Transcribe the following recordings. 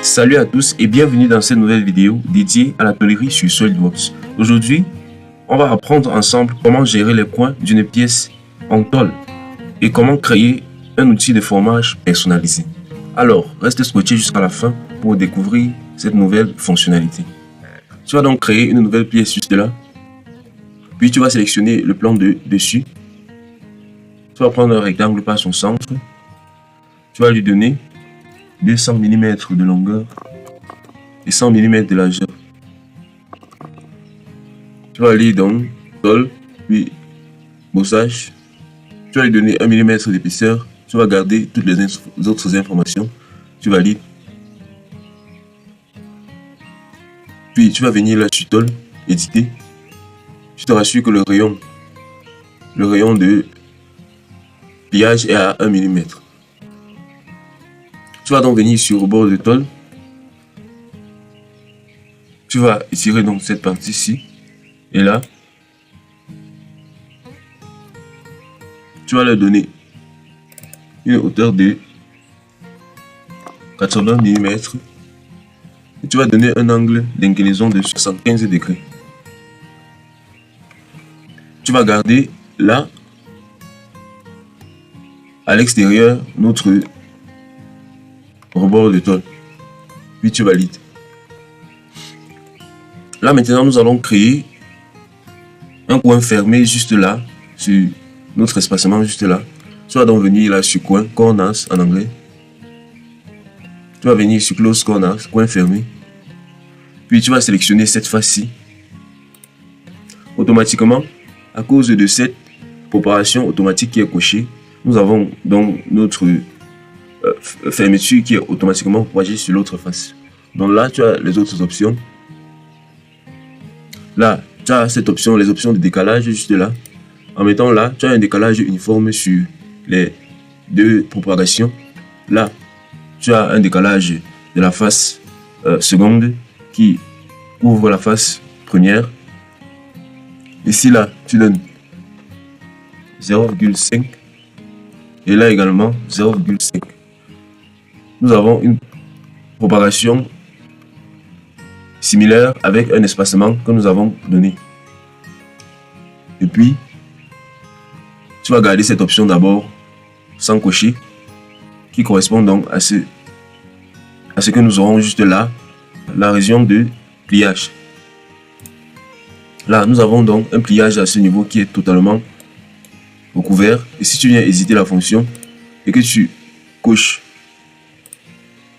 Salut à tous et bienvenue dans cette nouvelle vidéo dédiée à la tôlerie sur SolidWorks. Aujourd'hui, on va apprendre ensemble comment gérer les coins d'une pièce en tôle et comment créer un outil de formage personnalisé. Alors, reste scotché jusqu'à la fin pour découvrir cette nouvelle fonctionnalité. Tu vas donc créer une nouvelle pièce juste là, puis tu vas sélectionner le plan de dessus. Tu vas prendre un rectangle par son centre, tu vas lui donner 200 mm de longueur et 100 mm de largeur. Tu vas aller dans tôle, puis bossage. Tu vas lui donner 1 mm d'épaisseur. Tu vas garder toutes les autres informations. Tu valides. Puis tu vas venir là sur tôle, éditer. Tu te rassures que le rayon de pliage est à 1 mm. Tu vas donc venir sur le bord de tôle. Tu vas étirer donc cette partie-ci. Et là, tu vas leur donner une hauteur de 80 mm. Et tu vas donner un angle d'inclinaison de 75 degrés. Tu vas garder là, à l'extérieur, notre rebord de tôle. Puis tu valides. Là maintenant, nous allons créer un coin fermé juste là, sur notre espacement juste là. Tu vas donc venir là sur coin, corners en anglais. Tu vas venir sur close corners, coin fermé. Puis tu vas sélectionner cette face-ci. Automatiquement, à cause de cette préparation automatique qui est cochée, nous avons donc notre fermeture qui est automatiquement propagée sur l'autre face. Donc là, tu as les autres options. Là, tu as cette option, les options de décalage juste là. En mettant là, tu as un décalage uniforme sur les deux propagations. Là, tu as un décalage de la face seconde qui ouvre la face première. Ici, là, tu donnes 0,5 et là également 0,5. Nous avons une propagation similaire avec un espacement que nous avons donné. Et puis, tu vas garder cette option d'abord sans cocher qui correspond donc à ce que nous aurons juste là, la région de pliage. Là, nous avons donc un pliage à ce niveau qui est totalement recouvert. Et si tu viens éditer la fonction et que tu coches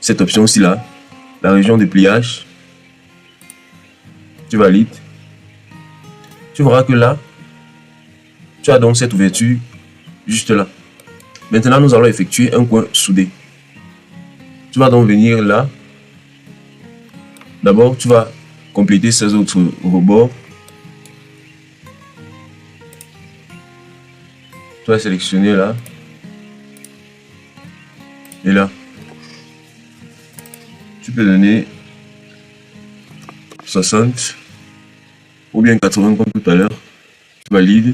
cette option-ci là, la région de pliage, tu valides. Tu verras que là, tu as donc cette ouverture juste là. Maintenant, nous allons effectuer un coin soudé. Tu vas donc venir là. D'abord, tu vas compléter ces autres rebords. Tu vas sélectionner là. Et là. Tu peux donner 60 ou bien 80 comme tout à l'heure. Tu valides.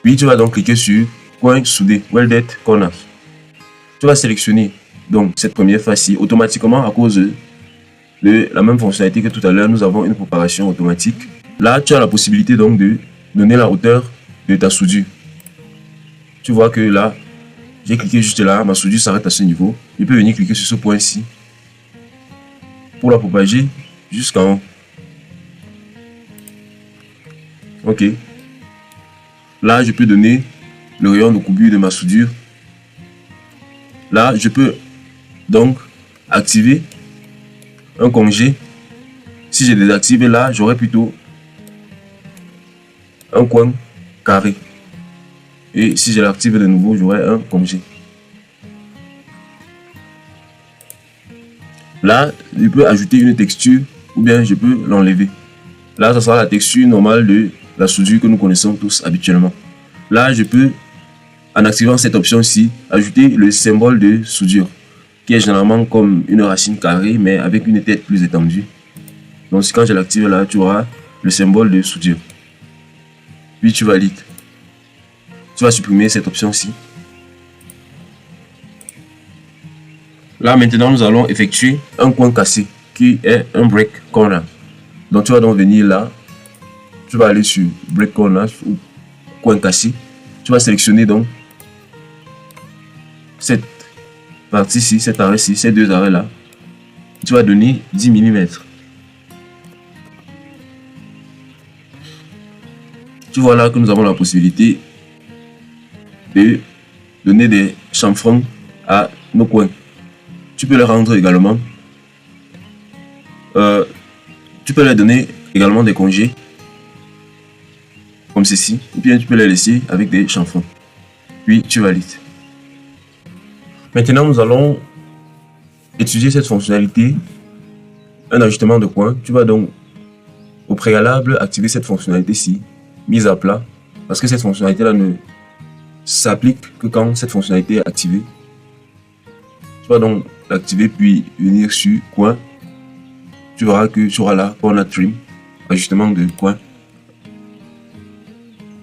Puis tu vas donc cliquer sur coin soudé, welded corner. Tu vas sélectionner donc cette première face-ci automatiquement à cause de la même fonctionnalité que tout à l'heure. Nous avons une préparation automatique. Là, tu as la possibilité donc de donner la hauteur de ta soudure. Tu vois que là, j'ai cliqué juste là, ma soudure s'arrête à ce niveau. Je peux venir cliquer sur ce point-ci pour la propager jusqu'en haut. Ok. Là, je peux donner le rayon de courbure de ma soudure. Là, je peux donc activer un congé. Si je désactive là, j'aurai plutôt un coin carré. Et si je l'active de nouveau, j'aurai un congé. Là, je peux ajouter une texture ou bien je peux l'enlever. Là, ça sera la texture normale de la soudure que nous connaissons tous habituellement. Là, je peux, en activant cette option-ci, ajouter le symbole de soudure, qui est généralement comme une racine carrée, mais avec une tête plus étendue. Donc, quand je l'active là, tu auras le symbole de soudure. Puis tu valides. Tu vas supprimer cette option-ci. Là, maintenant, nous allons effectuer un coin cassé qui est un break corner. Donc, tu vas donc venir là. Tu vas aller sur break corner ou coin cassé. Tu vas sélectionner donc cette partie-ci, cet arrêt-ci, ces deux arrêts-là. Tu vas donner 10 mm. Tu vois là que nous avons la possibilité de donner des chanfrons à nos coins. Tu peux les rendre également. Tu peux leur donner également des congés. Comme ceci. Ou bien tu peux les laisser avec des chanfrons. Puis tu valides. Maintenant nous allons étudier cette fonctionnalité. Un ajustement de coin. Tu vas donc au préalable activer cette fonctionnalité-ci. Mise à plat. Parce que cette fonctionnalité-là ne s'applique que quand cette fonctionnalité est activée. Tu vas donc l'activer puis venir sur coin. Tu verras que tu auras là corner trim, ajustement de coin.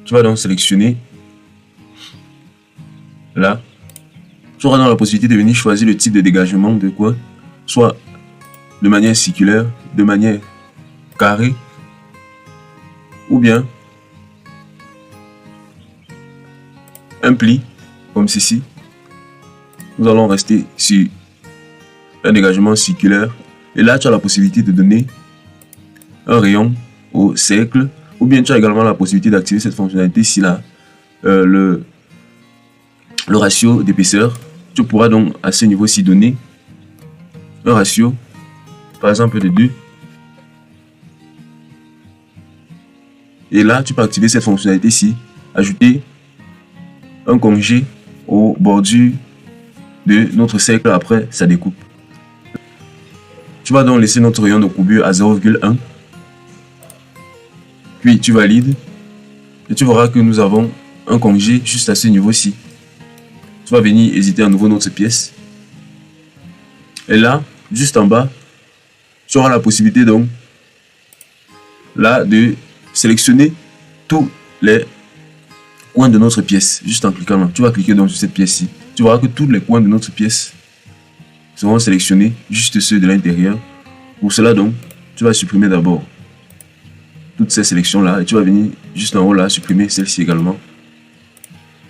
Tu vas donc sélectionner là. Tu auras donc la possibilité de venir choisir le type de dégagement de coin, soit de manière circulaire, de manière carrée, ou bien un pli comme ceci. Nous allons rester sur un dégagement circulaire. Et là, tu as la possibilité de donner un rayon au cercle. Ou bien tu as également la possibilité d'activer cette fonctionnalité ici là. Le ratio d'épaisseur. Tu pourras donc à ce niveau-ci donner un ratio, par exemple de 2. Et là, tu peux activer cette fonctionnalité ici. Ajouter un congé aux bordures de notre cercle après sa découpe. Tu vas donc laisser notre rayon de courbure à 0,1. Puis tu valides. Et tu verras que nous avons un congé juste à ce niveau-ci. Tu vas venir éditer à nouveau notre pièce. Et là, juste en bas, tu auras la possibilité donc là de sélectionner tous les coins de notre pièce. Juste en cliquant là. Tu vas cliquer donc sur cette pièce-ci. Tu verras que tous les coins de notre pièce seront sélectionnés, juste ceux de l'intérieur. Pour cela donc, tu vas supprimer d'abord toutes ces sélections là et tu vas venir juste en haut là supprimer celle-ci également.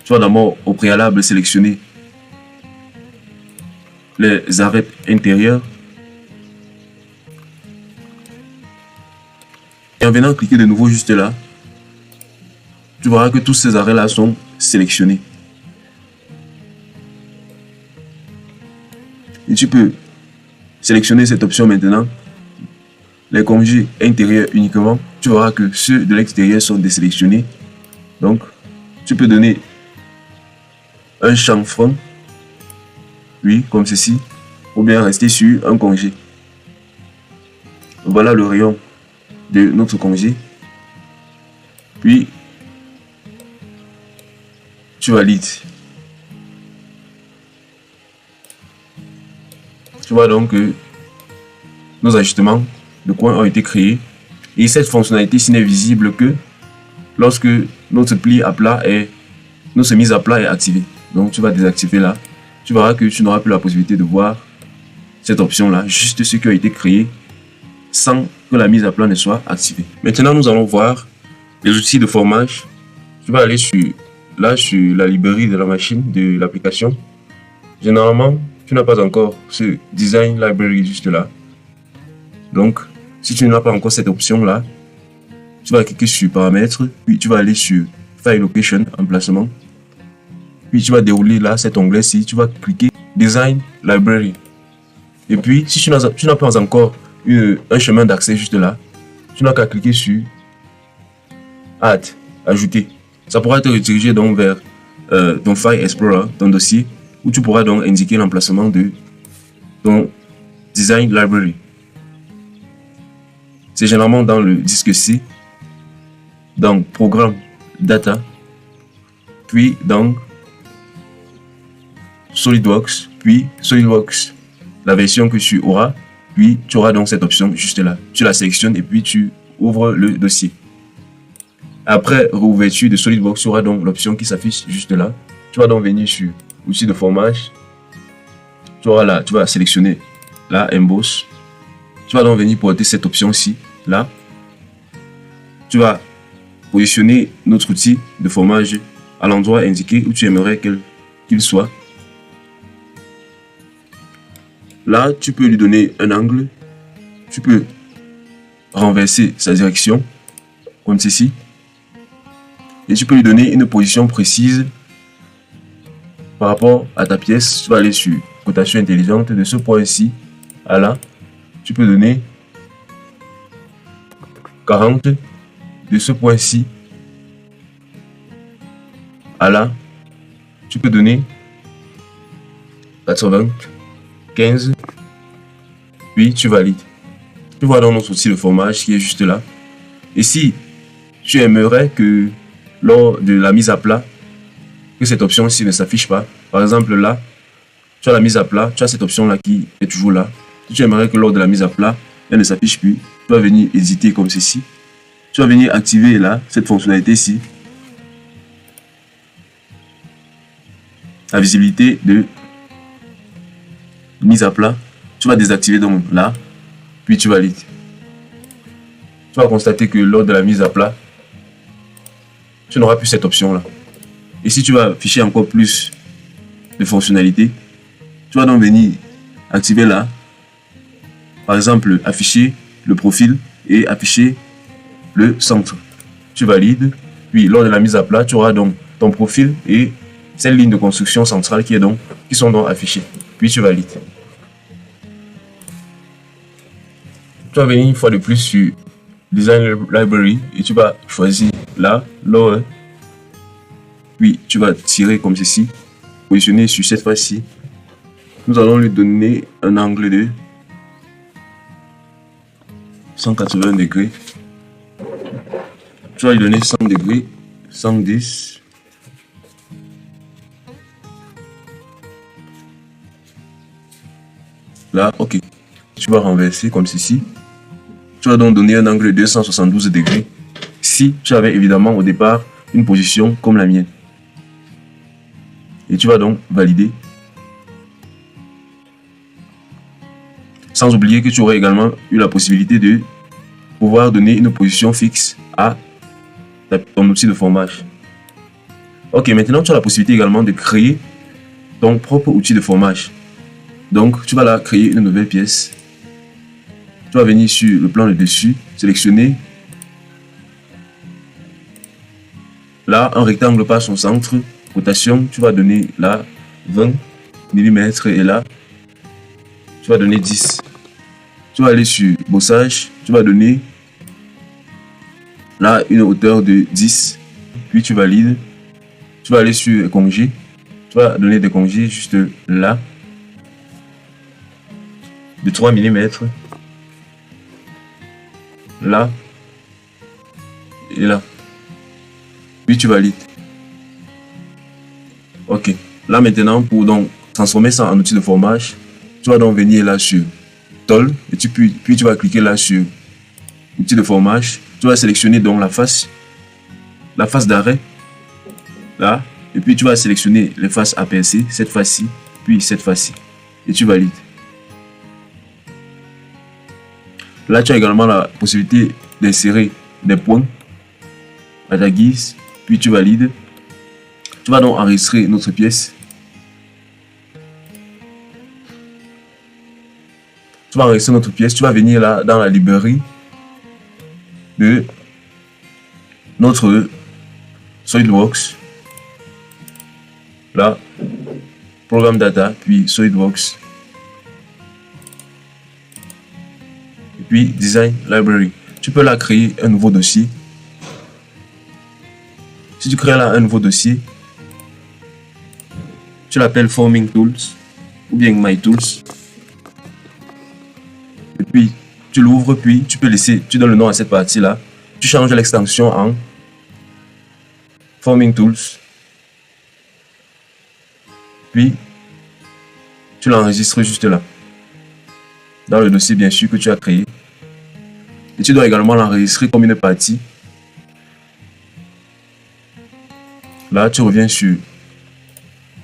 Tu vas d'abord au préalable sélectionner les arêtes intérieures et en venant cliquer de nouveau juste là, tu verras que tous ces arrêts là sont sélectionnés. Et tu peux sélectionner cette option maintenant, les congés intérieurs uniquement. Tu verras que ceux de l'extérieur sont désélectionnés. Donc, tu peux donner un chanfron, oui, comme ceci, ou bien rester sur un congé. Voilà le rayon de notre congé. Puis, tu valides. Tu vois donc que nos ajustements de coin ont été créés. Et cette fonctionnalité n'est visible que lorsque notre pli à plat est, notre mise à plat est activée. Donc tu vas désactiver là. Tu verras que tu n'auras plus la possibilité de voir cette option là, juste ce qui a été créé sans que la mise à plat ne soit activée. Maintenant nous allons voir les outils de formage. Tu vas aller sur la librairie de la machine de l'application. Généralement, tu n'as pas encore ce design library juste là. Donc, si tu n'as pas encore cette option là, tu vas cliquer sur paramètres, puis tu vas aller sur file location, emplacement. Puis tu vas dérouler là cet onglet-ci, tu vas cliquer design library. Et puis, si tu n'as pas encore un chemin d'accès juste là, tu n'as qu'à cliquer sur add, ajouter. Ça pourra te rediriger donc vers ton file explorer, ton dossier, où tu pourras donc indiquer l'emplacement de ton design library. C'est généralement dans le disque C, dans programme data, puis dans SolidWorks, puis SolidWorks, la version que tu auras, puis tu auras donc cette option juste là. Tu la sélectionnes et puis tu ouvres le dossier. Après réouverture de SolidWorks, tu auras donc l'option qui s'affiche juste là. Tu vas donc venir sur outils de formage. tu auras là, tu vas sélectionner là, Emboss. Tu vas donc venir porter cette option-ci, là. Tu vas positionner notre outil de formage à l'endroit indiqué où tu aimerais qu'il soit. Là, tu peux lui donner un angle. Tu peux renverser sa direction, comme ceci. Et tu peux lui donner une position précise par rapport à ta pièce. Tu vas aller sur rotation intelligente de ce point-ci à là. Tu peux donner 40 de ce point-ci à là. Tu peux donner 95. Puis tu valides. Tu vois dans notre outil de formage qui est juste là. Et si tu aimerais que lors de la mise à plat, que cette option-ci ne s'affiche pas, par exemple là, tu as la mise à plat, tu as cette option-là qui est toujours là. Si tu aimerais que lors de la mise à plat, elle ne s'affiche plus, tu vas venir éditer comme ceci. Tu vas venir activer là, cette fonctionnalité-ci. La visibilité de mise à plat. Tu vas désactiver donc là, puis tu valides. Tu vas constater que lors de la mise à plat, tu n'auras plus cette option-là. Et si tu vas afficher encore plus de fonctionnalités, tu vas donc venir activer là, par exemple, afficher le profil et afficher le centre. Tu valides, puis lors de la mise à plat, tu auras donc ton profil et cette ligne de construction centrale qui sont donc affichées. Puis tu valides. Tu vas venir une fois de plus sur Design Library et tu vas choisir là, Lower. Puis tu vas tirer comme ceci, positionner sur cette fois-ci. Nous allons lui donner un angle de 180 degrés. Tu vas lui donner 100 degrés, 110. Là, ok. Tu vas renverser comme ceci. Tu vas donc donner un angle de 272 degrés. Si tu avais évidemment au départ une position comme la mienne. Et tu vas donc valider. Sans oublier que tu aurais également eu la possibilité de pouvoir donner une position fixe à ton outil de formage. Ok, maintenant tu as la possibilité également de créer ton propre outil de formage. Donc tu vas là créer une nouvelle pièce. Tu vas venir sur le plan de dessus, sélectionner là un rectangle par son centre, rotation, tu vas donner là 20 mm et là tu vas donner 10. Tu vas aller sur bossage, tu vas donner là une hauteur de 10, puis tu valides. Tu vas aller sur congé, tu vas donner des congés juste là de 3 mm, là et là, puis tu valides. Ok, là maintenant pour donc transformer ça en outil de formage, tu vas donc venir là sur Tool et puis tu vas cliquer là sur outil de formage. Tu vas sélectionner donc la face d'arrêt là, et puis tu vas sélectionner les faces apincées, cette face-ci, puis cette face-ci, et tu valides. Là, tu as également la possibilité d'insérer des points à ta guise, puis tu valides. Tu vas donc enregistrer notre pièce. Tu vas enregistrer notre pièce. Tu vas venir là dans la librairie de notre SolidWorks. Là, programme data, puis SolidWorks. Et puis Design Library. Tu peux là créer un nouveau dossier. Si tu crées là un nouveau dossier, tu l'appelles Forming Tools ou bien My Tools. Et puis tu l'ouvres, puis tu peux laisser, tu donnes le nom à cette partie là. Tu changes l'extension en Forming Tools. Puis tu l'enregistres juste là. Dans le dossier bien sûr que tu as créé. Et tu dois également l'enregistrer comme une partie. Là, tu reviens sur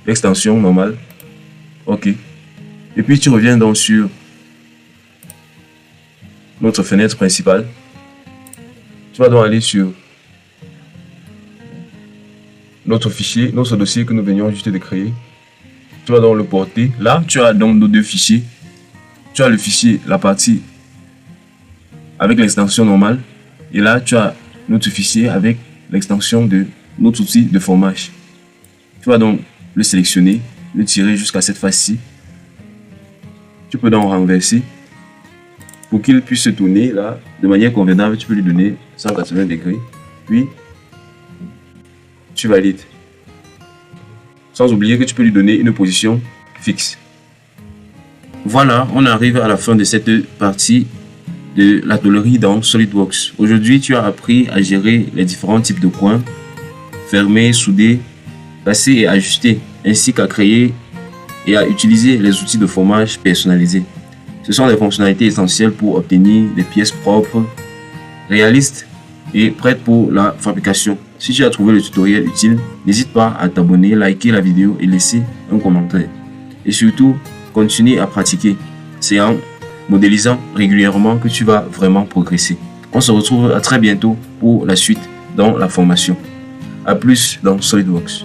l'extension normale. OK. Et puis tu reviens donc sur notre fenêtre principale. Tu vas donc aller sur notre fichier, notre dossier que nous venions juste de créer. Tu vas donc le porter. Là, tu as donc nos deux fichiers. Tu as le fichier, la partie avec l'extension normale. Et là, tu as notre fichier avec l'extension de notre outil de formage. Tu vas donc le sélectionner, le tirer jusqu'à cette face-ci. Tu peux donc renverser pour qu'il puisse se tourner là de manière convenable. Tu peux lui donner 180 degrés. Puis, tu valides. Sans oublier que tu peux lui donner une position fixe. Voilà, on arrive à la fin de cette partie de la tôlerie dans SolidWorks. Aujourd'hui, tu as appris à gérer les différents types de coins, fermer, souder, passer et ajuster, ainsi qu'à créer et à utiliser les outils de formage personnalisés. Ce sont des fonctionnalités essentielles pour obtenir des pièces propres, réalistes et prêtes pour la fabrication. Si tu as trouvé le tutoriel utile, n'hésite pas à t'abonner, liker la vidéo et laisser un commentaire. Et surtout, continue à pratiquer. C'est en modélisant régulièrement que tu vas vraiment progresser. On se retrouve à très bientôt pour la suite dans la formation. A plus dans SolidWorks.